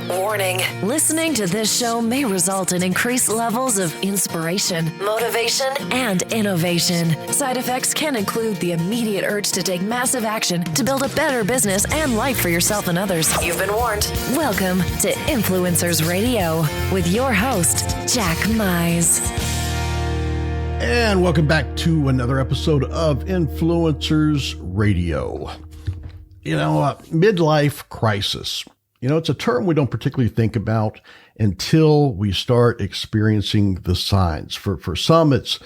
Warning, listening to this show may result in increased levels of inspiration, motivation, and innovation. Side effects can include the immediate urge to take massive action to build a better business and life for yourself and others. You've been warned. Welcome to Influencers Radio with your host, Jack Mize. And welcome back to another episode of Influencers Radio. Midlife crisis. It's a term we don't particularly think about until we start experiencing the signs. For some, it's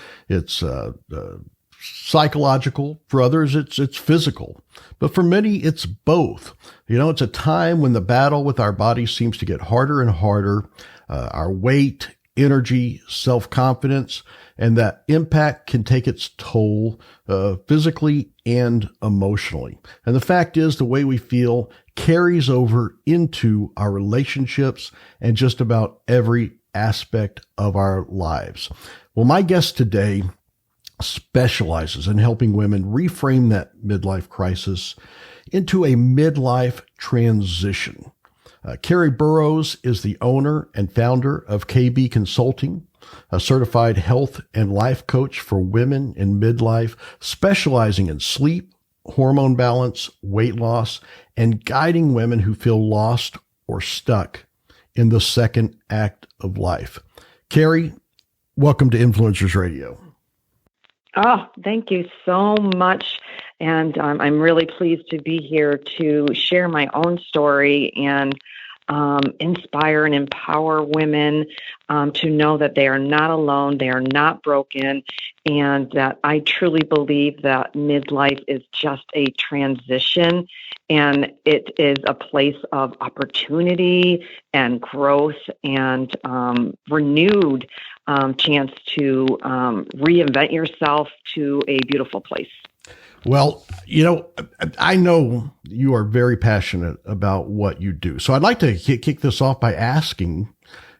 psychological. For others, it's physical. But for many, it's both. It's a time when the battle with our body seems to get harder and harder. Our weight, energy, self-confidence, and that impact can take its toll physically and emotionally. And the fact is, the way we feel carries over into our relationships and just about every aspect of our lives. Well, my guest today specializes in helping women reframe that midlife crisis into a midlife transition. Kerry Burrows is the owner and founder of KayBee Consulting, a certified health and life coach for women in midlife, specializing in sleep, hormone balance, weight loss, and guiding women who feel lost or stuck in the second act of life. Kerry, welcome to Influencers Radio. Oh, thank you so much. And I'm really pleased to be here to share my own story and inspire and empower women to know that they are not alone, they are not broken, and that I truly believe that midlife is just a transition, and it is a place of opportunity and growth and renewed chance to reinvent yourself to a beautiful place. Well, I know you are very passionate about what you do. So I'd like to kick this off by asking,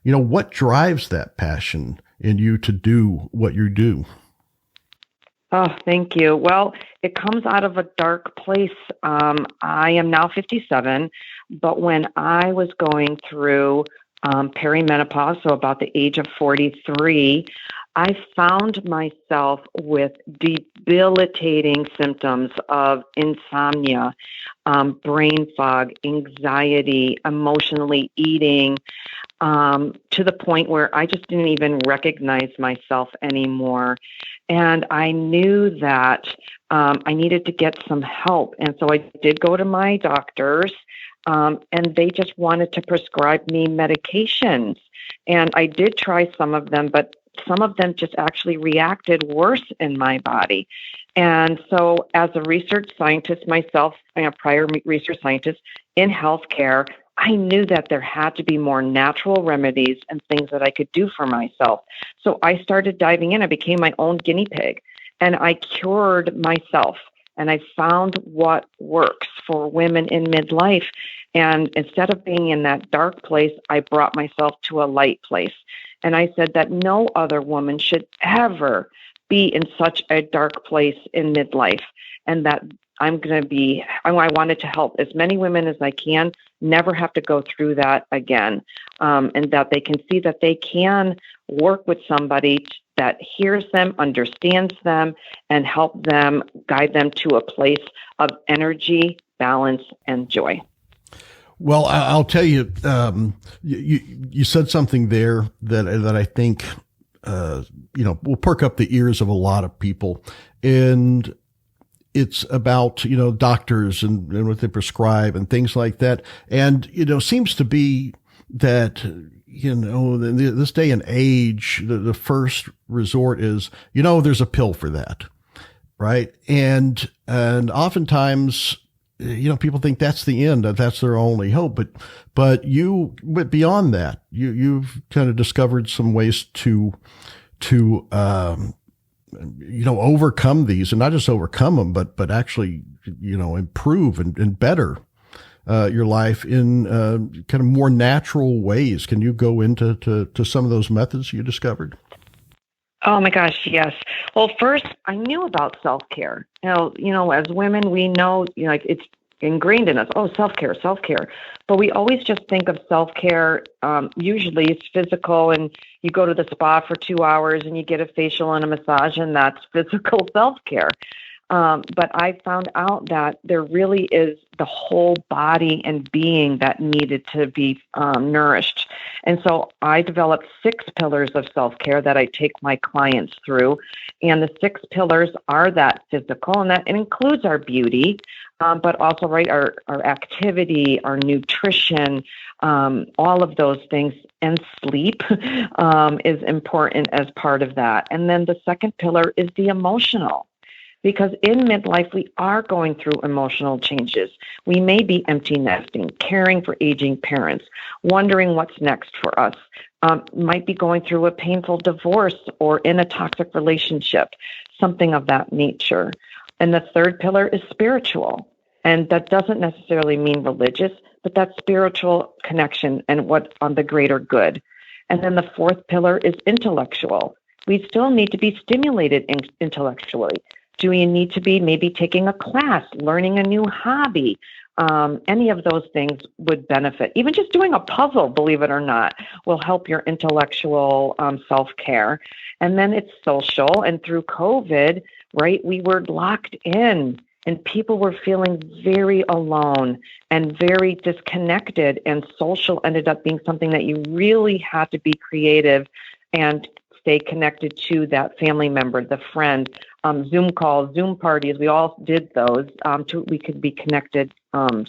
what drives that passion in you to do what you do? Oh, thank you. Well, it comes out of a dark place. I am now 57, but when I was going through perimenopause, so about the age of 43, I found myself with debilitating symptoms of insomnia, brain fog, anxiety, emotionally eating, to the point where I just didn't even recognize myself anymore. And I knew that I needed to get some help. And so I did go to my doctors, and they just wanted to prescribe me medications. And I did try some of them, but some of them just actually reacted worse in my body. And so as a research scientist myself, a prior research scientist in healthcare, I knew that there had to be more natural remedies and things that I could do for myself. So I started diving in. I became my own guinea pig, and I cured myself. And I found what works for women in midlife. And instead of being in that dark place, I brought myself to a light place. And I said that no other woman should ever be in such a dark place in midlife. And that I wanted to help as many women as I can never have to go through that again. And that they can see that they can work with somebody that hears them, understands them, and help them, guide them to a place of energy, balance, and joy. Well, I'll tell you, you said something there that I think, will perk up the ears of a lot of people. And it's about, doctors and what they prescribe and things like that. And, seems to be that, in this day and age, the first resort is, there's a pill for that. Right. And oftentimes, people think that's the end, that's their only hope. But beyond that, you've kind of discovered some ways to overcome these, and not just overcome them, but actually, improve and better your life in kind of more natural ways. Can you go into to some of those methods you discovered? Oh my gosh, yes. Well, first, I knew about self-care. As women, we know, it's ingrained in us. Oh, self-care, self-care. But we always just think of self-care. Usually it's physical and you go to the spa for 2 hours and you get a facial and a massage, and that's physical self-care. But I found out that there really is the whole body and being that needed to be nourished. And so I developed 6 pillars of self-care that I take my clients through. And the 6 pillars are that physical, and that it includes our beauty, but also our activity, our nutrition, all of those things, and sleep is important as part of that. And then the second pillar is the emotional. Because in midlife, we are going through emotional changes. We may be empty nesting, caring for aging parents, wondering what's next for us, might be going through a painful divorce or in a toxic relationship, something of that nature. And the third pillar is spiritual. And that doesn't necessarily mean religious, but that spiritual connection and what on the greater good. And then the fourth pillar is intellectual. We still need to be stimulated intellectually. Do we need to be maybe taking a class, learning a new hobby? Any of those things would benefit. Even just doing a puzzle, believe it or not, will help your intellectual self-care. And then it's social. And through COVID, right, we were locked in and people were feeling very alone and very disconnected. And social ended up being something that you really had to be creative and stay connected to that family member, the friend. Zoom calls, Zoom parties, we all did those we could be connected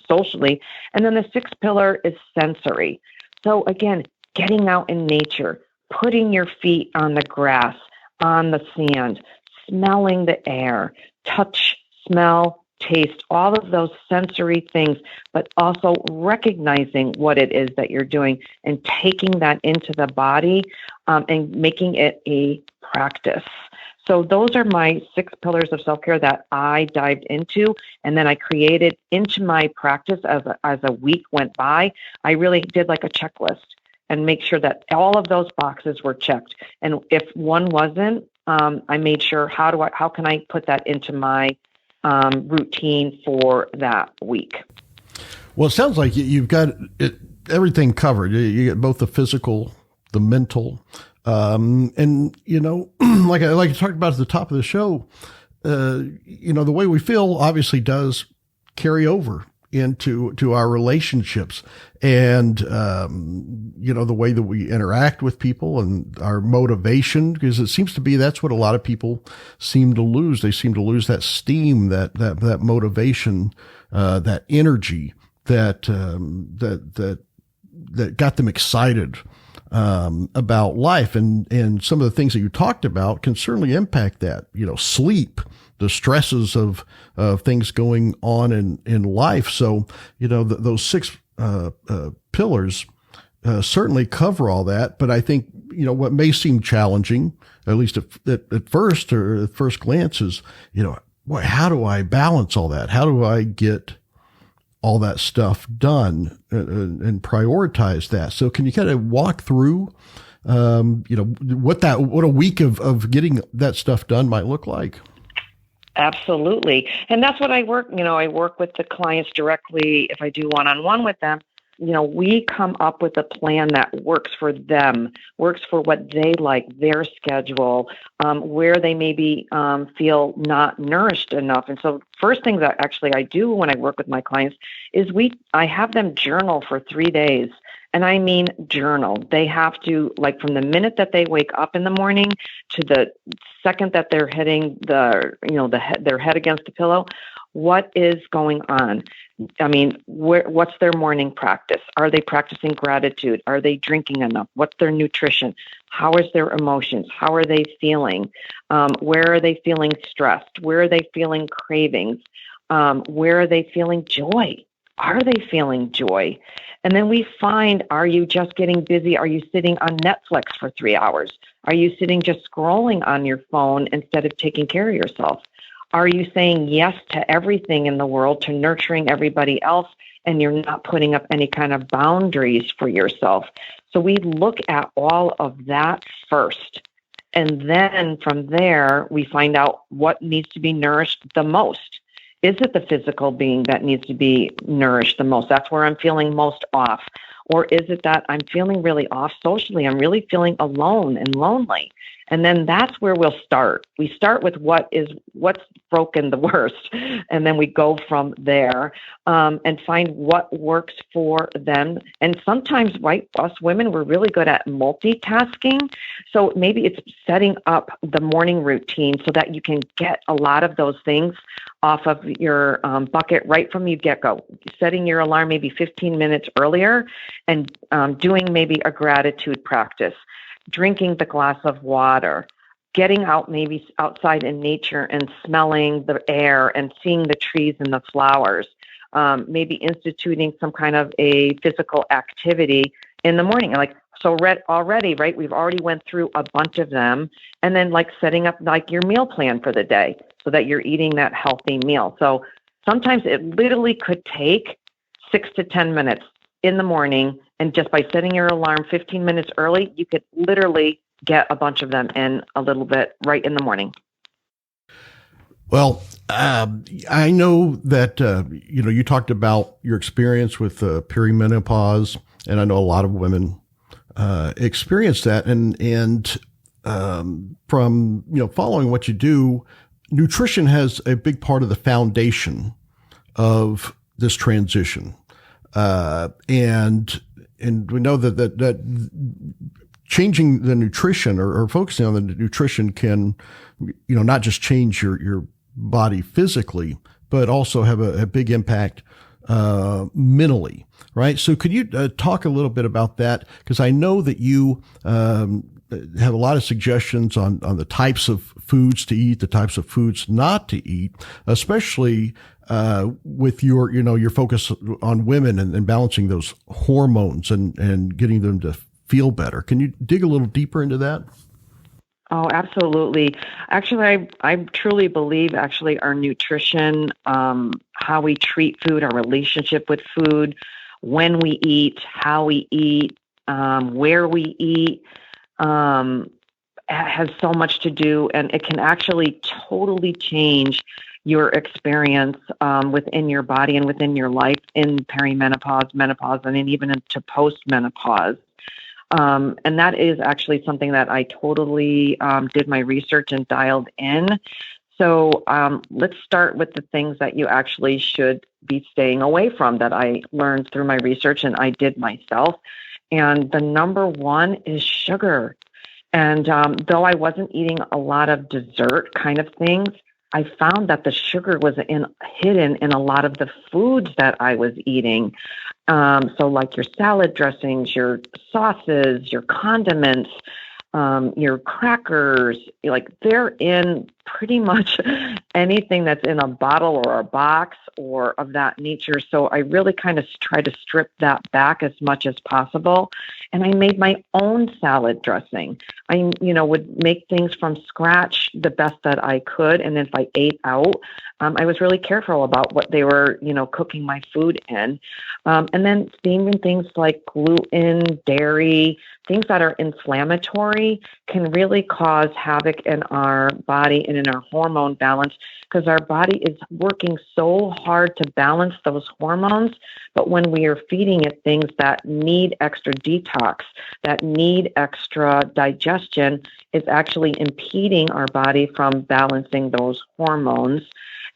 socially. And then the sixth pillar is sensory. So again, getting out in nature, putting your feet on the grass, on the sand, smelling the air, touch, smell, taste, all of those sensory things, but also recognizing what it is that you're doing and taking that into the body and making it a practice. So those are my 6 pillars of self-care that I dived into, and then I created into my practice as a week went by. I really did like a checklist and make sure that all of those boxes were checked. And if one wasn't, I made sure how can I put that into my routine for that week. Well, it sounds like you've got everything covered. You get both the physical, the mental, and like I talked about at the top of the show, the way we feel obviously does carry over into our relationships, and the way that we interact with people and our motivation, because it seems to be that's what a lot of people seem to lose. They seem to lose that steam, that motivation, that energy that got them excited about life, and some of the things that you talked about can certainly impact that. Sleep, the stresses of things going on in life. So those 6 pillars certainly cover all that. But I think what may seem challenging, at least at first or at first glance, is how do I balance all that? How do I get all that stuff done and prioritize that? So can you kind of walk through, what a week of getting that stuff done might look like? Absolutely. And that's what I work with the clients directly. If I do one-on-one with them, we come up with a plan that works for them, works for what they like, their schedule, where they maybe feel not nourished enough. And so first thing that actually I do when I work with my clients is I have them journal for 3 days. And I mean journal. They have to, like, from the minute that they wake up in the morning to the second that they're hitting their head against the pillow, what is going on? I mean, what's their morning practice? Are they practicing gratitude? Are they drinking enough? What's their nutrition? How is their emotions? How are they feeling? Where are they feeling stressed? Where are they feeling cravings? Where are they feeling joy? Are they feeling joy? And then we find, are you just getting busy? Are you sitting on Netflix for 3 hours? Are you sitting just scrolling on your phone instead of taking care of yourself? Are you saying yes to everything in the world, to nurturing everybody else, and you're not putting up any kind of boundaries for yourself? So we look at all of that first. And then from there, we find out what needs to be nourished the most. Is it the physical being that needs to be nourished the most? That's where I'm feeling most off. Or is it that I'm feeling really off socially? I'm really feeling alone and lonely. And then that's where we'll start. We start with what's broken the worst, and then we go from there and find what works for them. And sometimes, right, us women, we're really good at multitasking. So maybe it's setting up the morning routine so that you can get a lot of those things off of your bucket right from you get-go. Setting your alarm maybe 15 minutes earlier and doing maybe a gratitude practice, drinking the glass of water, getting out maybe outside in nature and smelling the air and seeing the trees and the flowers, maybe instituting some kind of a physical activity in the morning. Like, so already, right, we've already went through a bunch of them, and then like setting up like your meal plan for the day so that you're eating that healthy meal. So sometimes it literally could take 6 to 10 minutes in the morning, and just by setting your alarm 15 minutes early, you could literally get a bunch of them in a little bit right in the morning. Well, I know that, you talked about your experience with perimenopause, and I know a lot of women experience that. And from, following what you do, nutrition has a big part of the foundation of this transition. And we know that changing the nutrition or focusing on the nutrition can, not just change your body physically, but also have a big impact mentally, right? So could you talk a little bit about that? Because I know that you have a lot of suggestions on the types of foods to eat, the types of foods not to eat, especially with your focus on women and balancing those hormones and getting them to feel better. Can you dig a little deeper into that? Oh, absolutely. Actually, I truly believe our nutrition, how we treat food, our relationship with food, when we eat, how we eat, where we eat, has so much to do, and it can actually totally change your experience within your body and within your life in perimenopause, menopause, and then even into postmenopause. And that is actually something that I totally did my research and dialed in. So let's start with the things that you actually should be staying away from that I learned through my research and I did myself. And the number one is sugar. And though I wasn't eating a lot of dessert kind of things, I found that the sugar was hidden in a lot of the foods that I was eating. So like your salad dressings, your sauces, your condiments, your crackers, like they're in pretty much anything that's in a bottle or a box or of that nature. So I really kind of try to strip that back as much as possible. And I made my own salad dressing. I, would make things from scratch the best that I could. And if I ate out, I was really careful about what they were, cooking my food in. And then even things like gluten, dairy, things that are inflammatory can really cause havoc in our body and in our hormone balance because our body is working so hard to balance those hormones. But when we are feeding it things that need extra detox, that need extra digestion, it's actually impeding our body from balancing those hormones.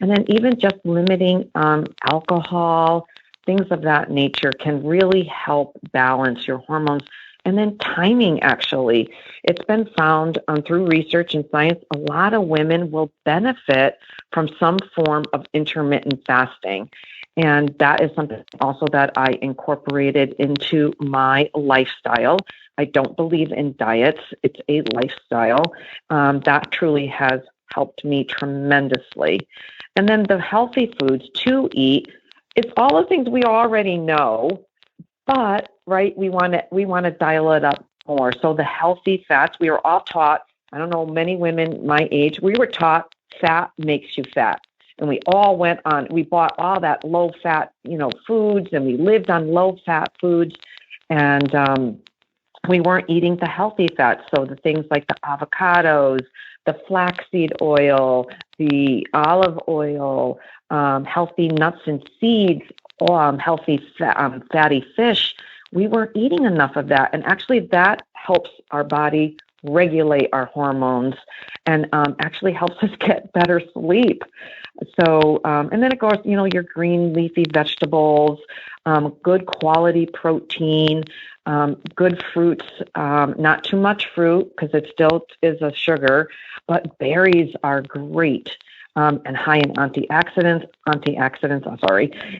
And then even just limiting alcohol, things of that nature can really help balance your hormones. And then timing, actually. It's been found through research and science, a lot of women will benefit from some form of intermittent fasting. And that is something also that I incorporated into my lifestyle. I don't believe in diets. It's a lifestyle. That truly has helped me tremendously. And then the healthy foods to eat, it's all the things we already know, but right, we want to dial it up more. So the healthy fats, we were all taught, I don't know, many women my age, we were taught fat makes you fat. And we all we bought all that low fat, foods, and we lived on low fat foods. And we weren't eating the healthy fats. So the things like the avocados, the flaxseed oil, the olive oil, healthy nuts and seeds, healthy fatty fish. We weren't eating enough of that. And actually that helps our body regulate our hormones and actually helps us get better sleep. So, and then of course, your green leafy vegetables, good quality protein, good fruits, not too much fruit because it still is a sugar, but berries are great. And high in antioxidants,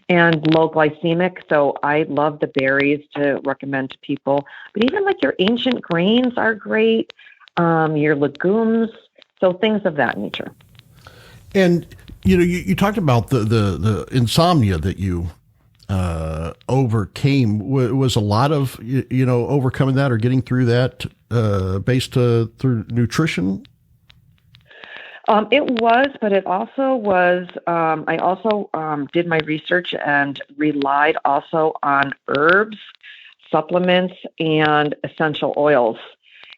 and low glycemic. So I love the berries to recommend to people. But even like your ancient grains are great, your legumes, so things of that nature. And you talked about the insomnia that you overcame. Was a lot of overcoming that or getting through that based through nutrition? It was, but it also was, I also did my research and relied also on herbs, supplements, and essential oils.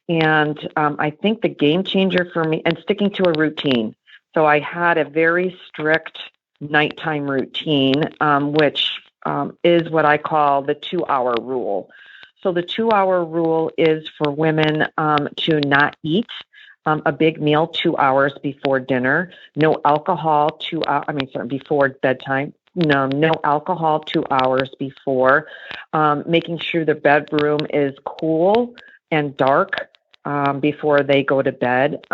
And I think the game changer for me, and sticking to a routine. So I had a very strict nighttime routine, which is what I call the 2-hour rule. So the 2-hour rule is for women to not eat a big meal 2 hours before dinner, no alcohol before bedtime. No alcohol 2 hours before, making sure the bedroom is cool and dark before they go to bed,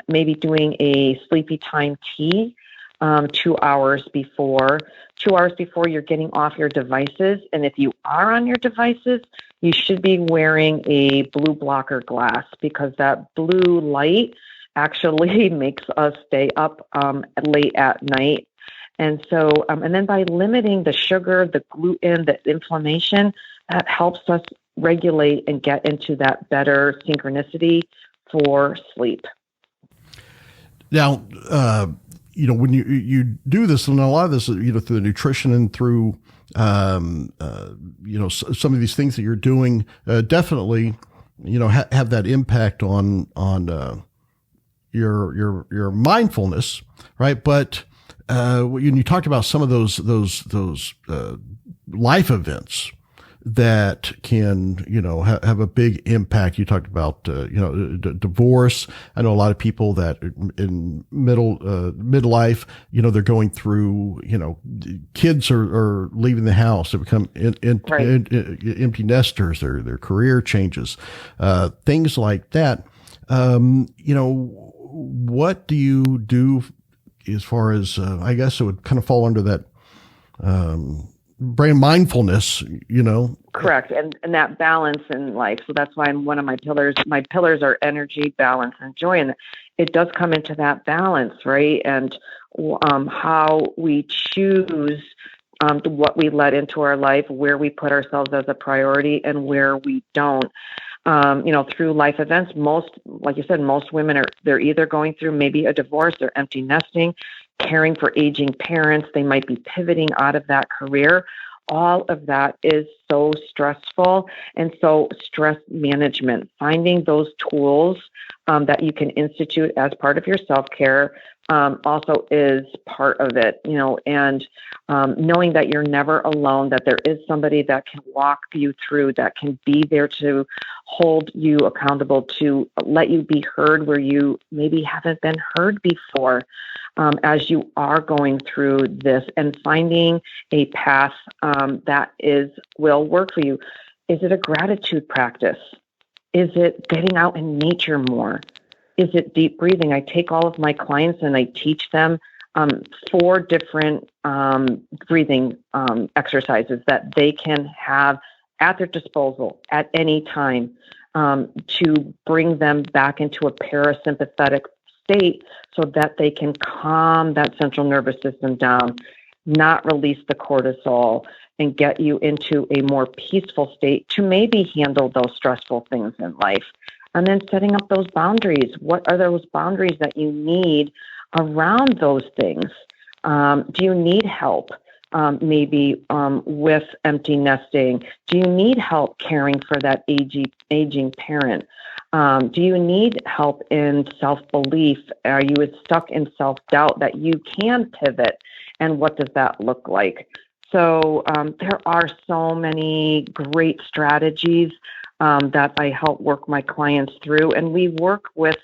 maybe doing a sleepy time tea 2 hours before. 2 hours before you're getting off your devices. And if you are on your devices, you should be wearing a blue blocker glass because that blue light actually makes us stay up late at night. And so, and then by limiting the sugar, the gluten, the inflammation, that helps us regulate and get into that better synchronicity for sleep. Now, when you do this, and a lot of this, through the nutrition and through, some of these things that you're doing, definitely, have that impact on your mindfulness, right? But when you talked about some of those life events that can, have a big impact. You talked about, divorce. I know a lot of people that in midlife, they're going through, kids are leaving the house. They become empty nesters. Their career changes, things like that. What do you do as far as, I guess it would kind of fall under that, brain mindfulness, Correct. And that balance in life. So that's why one of my pillars are energy, balance, and joy. And it does come into that balance, right? And how we choose what we let into our life, where we put ourselves as a priority and where we don't. Through life events, like you said, most women they're either going through maybe a divorce, they're empty nesting, caring for aging parents. They might be pivoting out of that career. All of that is so stressful. And so stress management, finding those tools that you can institute as part of your self-care also is part of it, and knowing that you're never alone, that there is somebody that can walk you through, that can be there to hold you accountable, to let you be heard where you maybe haven't been heard before. As you are going through this, and finding a path that will work for you. Is it a gratitude practice? Is it getting out in nature more? Is it deep breathing? I take all of my clients and I teach them 4 different breathing exercises that they can have at their disposal at any time to bring them back into a parasympathetic state so that they can calm that central nervous system down, not release the cortisol, and get you into a more peaceful state to maybe handle those stressful things in life. And then setting up those boundaries. What are those boundaries that you need around those things? Do you need help? Maybe with empty nesting? Do you need help caring for that aging parent? Do you need help in self-belief? Are you stuck in self-doubt that you can pivot? And what does that look like? So there are so many great strategies that I help work my clients through. And we work with,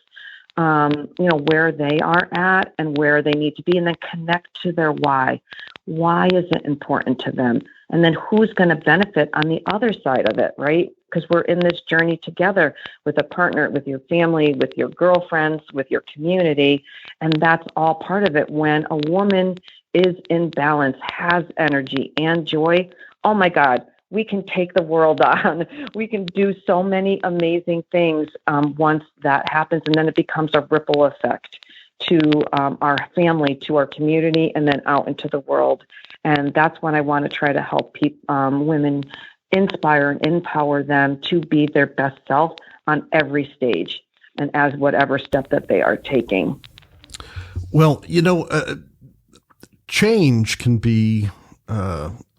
where they are at and where they need to be, and then connect to their why. Why is it important to them? And then who's going to benefit on the other side of it, right? Because we're in this journey together with a partner, with your family, with your girlfriends, with your community. And that's all part of it. When a woman is in balance, has energy and joy, oh my God, we can take the world on. We can do so many amazing things once that happens. And then it becomes a ripple effect to our family, to our community, and then out into the world. And that's when I want to try to help women, inspire and empower them to be their best self on every stage and as whatever step that they are taking. Well, change can be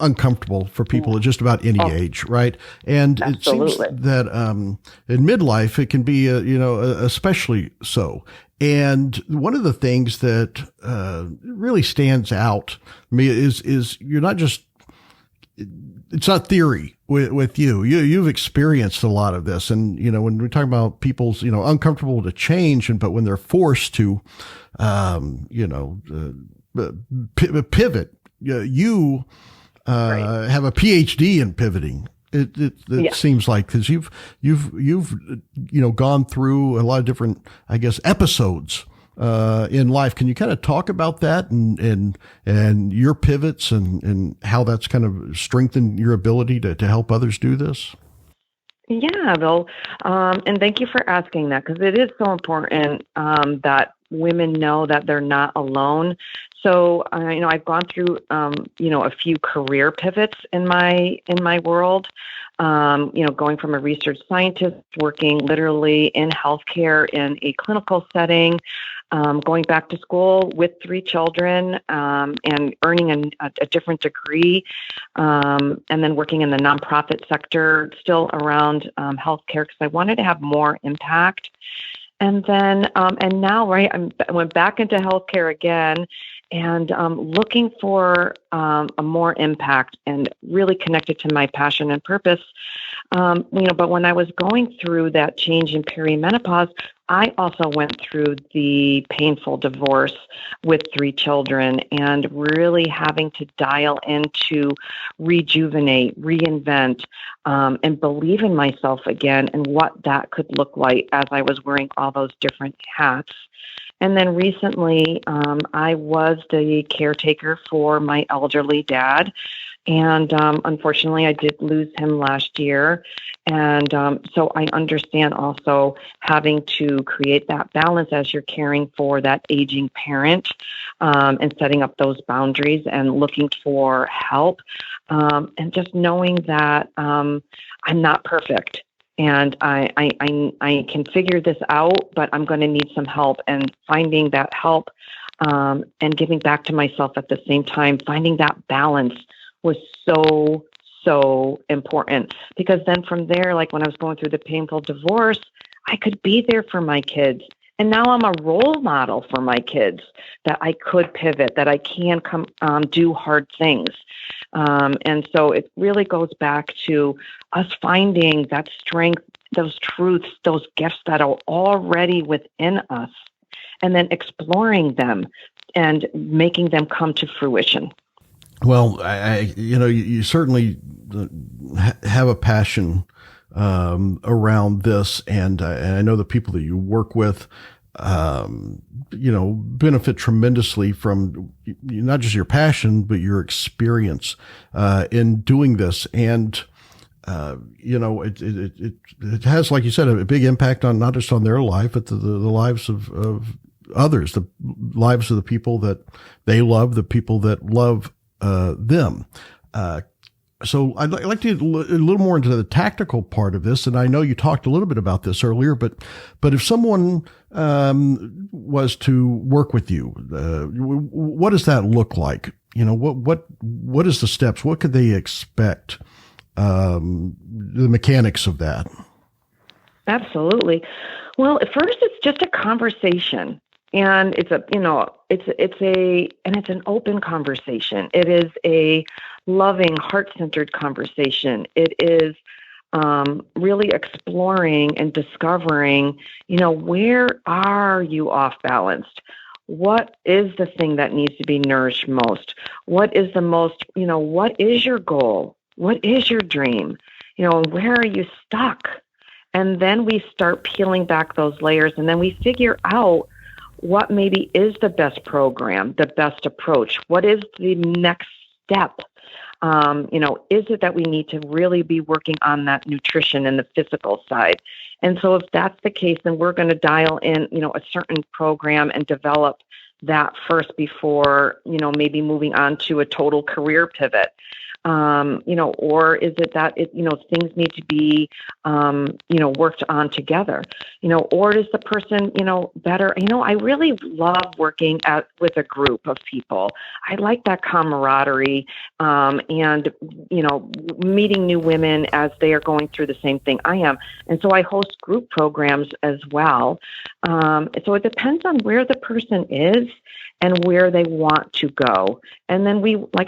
uncomfortable for people at just about any age, right? And absolutely. It seems that in midlife, it can be, especially so. And one of the things that really stands out to me is you're not just, it's not theory with you. You've experienced a lot of this. And, when we're talking about people's, uncomfortable to change, but when they're forced to, pivot, you right. have a PhD in pivoting. It seems like, because you've gone through a lot of different, I guess, episodes in life. Can you kind of talk about that and your pivots and how that's kind of strengthened your ability to help others do this? Yeah, Bill. And thank you for asking that, because it is so important that women know that they're not alone. So, I've gone through, a few career pivots in my world, going from a research scientist, working literally in healthcare in a clinical setting, going back to school with 3 children, and earning a different degree, and then working in the nonprofit sector, still around healthcare, because I wanted to have more impact. And then, and now, right, I went back into healthcare again, and looking for a more impact and really connected to my passion and purpose. But when I was going through that change in perimenopause, I also went through the painful divorce with 3 children and really having to dial into rejuvenate, reinvent, and believe in myself again and what that could look like as I was wearing all those different hats. And then recently, I was the caretaker for my elderly dad. And unfortunately, I did lose him last year. And so I understand also having to create that balance as you're caring for that aging parent, and setting up those boundaries and looking for help, and just knowing that I'm not perfect. And I can figure this out, but I'm going to need some help, and finding that help and giving back to myself at the same time, finding that balance was so important, because then from there, like when I was going through the painful divorce, I could be there for my kids. And now I'm a role model for my kids, that I could pivot, that I can come do hard things. And so it really goes back to us finding that strength, those truths, those gifts that are already within us, and then exploring them and making them come to fruition. Well, you certainly have a passion around this, and I know the people that you work with, benefit tremendously from not just your passion, but your experience in doing this. And it has, like you said, a big impact on not just on their life, but the lives of others, the lives of the people that they love, the people that love them. So I'd like to get a little more into the tactical part of this. And I know you talked a little bit about this earlier, but if someone was to work with you, what does that look like? What is the steps? What could they expect? The mechanics of that? Absolutely. Well, at first it's just a conversation. And it's an open conversation. It is a loving, heart-centered conversation. It is really exploring and discovering, where are you off balanced? What is the thing that needs to be nourished most? What is the most, what is your goal? What is your dream? Where are you stuck? And then we start peeling back those layers, and then we figure out what maybe is the best program, the best approach. What is the next step? Is it that we need to really be working on that nutrition and the physical side? And so if that's the case, then we're going to dial in, a certain program and develop that first before, maybe moving on to a total career pivot. Or is it that things need to be, worked on together, or is the person, better, I really love working with a group of people. I like that camaraderie, and, meeting new women as they are going through the same thing I am. And so I host group programs as well. So it depends on where the person is and where they want to go. And then we, what's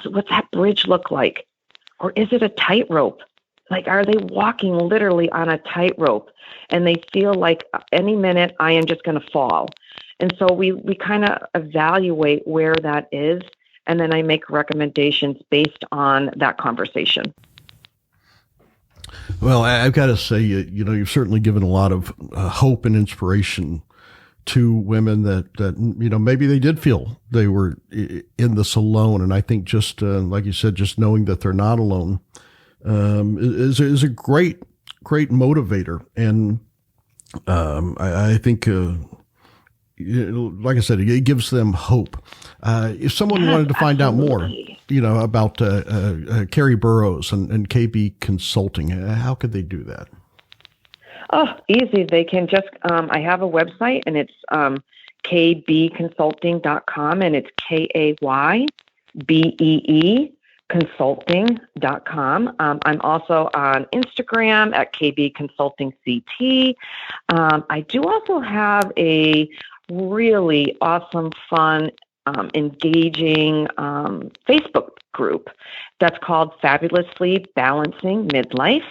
that bridge look like? Or is it a tightrope? Like, are they walking literally on a tightrope and they feel like any minute I am just going to fall? And so we kind of evaluate where that is. And then I make recommendations based on that conversation. Well, I've got to say, you've certainly given a lot of hope and inspiration to women that maybe they did feel they were in this alone. And I think just like you said, just knowing that they're not alone is a great motivator. And I think, like I said, it gives them hope. If someone wanted to find out more, about Kerry Burrows and KayBee Consulting, how could they do that? Oh, easy. They can just, I have a website, and it's kaybeeconsulting.com, and it's KayBee consulting.com. I'm also on Instagram at KayBee Consulting CT. I do also have a really awesome, fun, engaging Facebook group that's called Fabulously Balancing Midlife.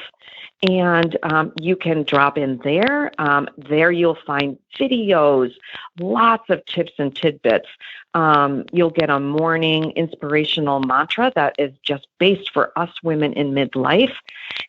And you can drop in there. There you'll find videos, lots of tips and tidbits. You'll get a morning inspirational mantra that is just based for us women in midlife.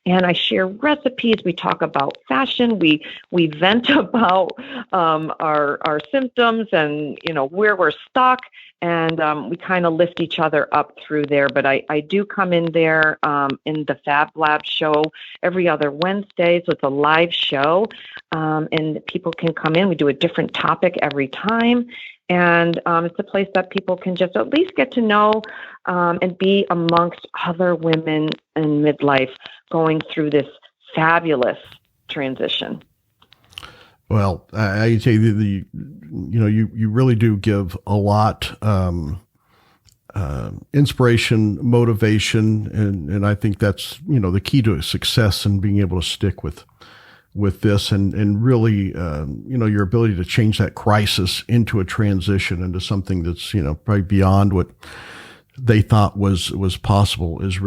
And I share recipes. We talk about fashion. We vent about our symptoms and, where we're stuck. And we kind of lift each other up through there. But I do come in there in the Fab Lab show every other Wednesday. So it's a live show. And people can come in. We do a different topic every time. And it's a place that people can just at least get to know and be amongst other women in midlife going through this fabulous transition. Well, I tell you, you really do give a lot, inspiration, motivation, and I think that's, the key to success and being able to stick with this and really, your ability to change that crisis into a transition into something that's, probably beyond what they thought was possible is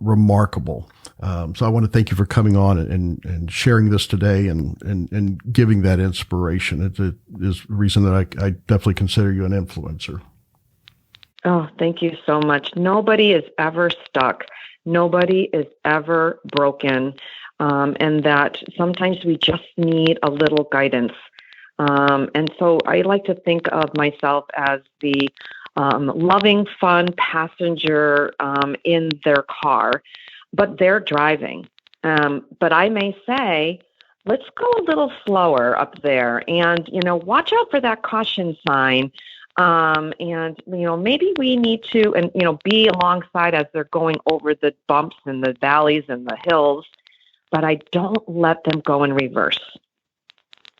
remarkable. So I want to thank you for coming on and sharing this today and giving that inspiration. It is the reason that I definitely consider you an influencer. Oh, thank you so much. Nobody is ever stuck. Nobody is ever broken. And that sometimes we just need a little guidance. And so I like to think of myself as the loving, fun passenger in their car, but they're driving. But I may say, let's go a little slower up there and, watch out for that caution sign. And, maybe we need to, and, be alongside as they're going over the bumps and the valleys and the hills, but I don't let them go in reverse.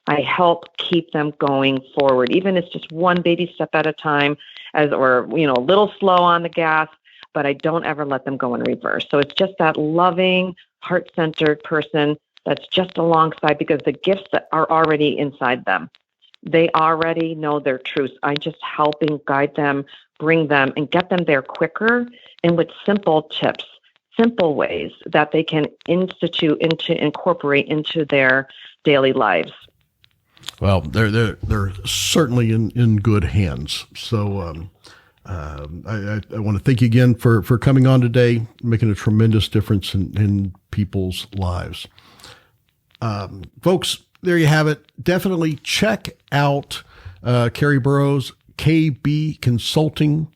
I help keep them going forward, even if it's just one baby step at a time, or a little slow on the gas, but I don't ever let them go in reverse. So it's just that loving, heart-centered person that's just alongside, because the gifts that are already inside them. They already know their truths. I'm just helping guide them, bring them, and get them there quicker and with simple tips, simple ways that they can incorporate into their daily lives. Well, they're certainly in good hands. So I want to thank you again for coming on today, making a tremendous difference in people's lives. Folks, there you have it. Definitely check out Kerry Burrows, KayBee Consulting,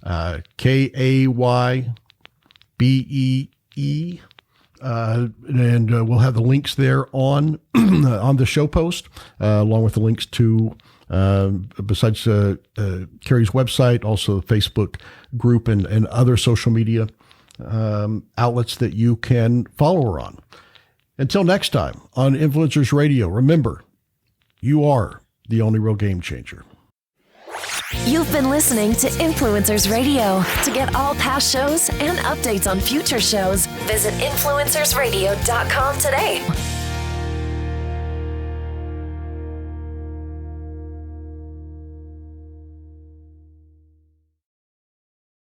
KayBee. And we'll have the links there on the show post, along with the links to, besides Kerry's website, also the Facebook group and other social media outlets that you can follow her on. Until next time on Influencers Radio, remember, you are the only real game changer. You've been listening to Influencers Radio. To get all past shows and updates on future shows, visit influencersradio.com today.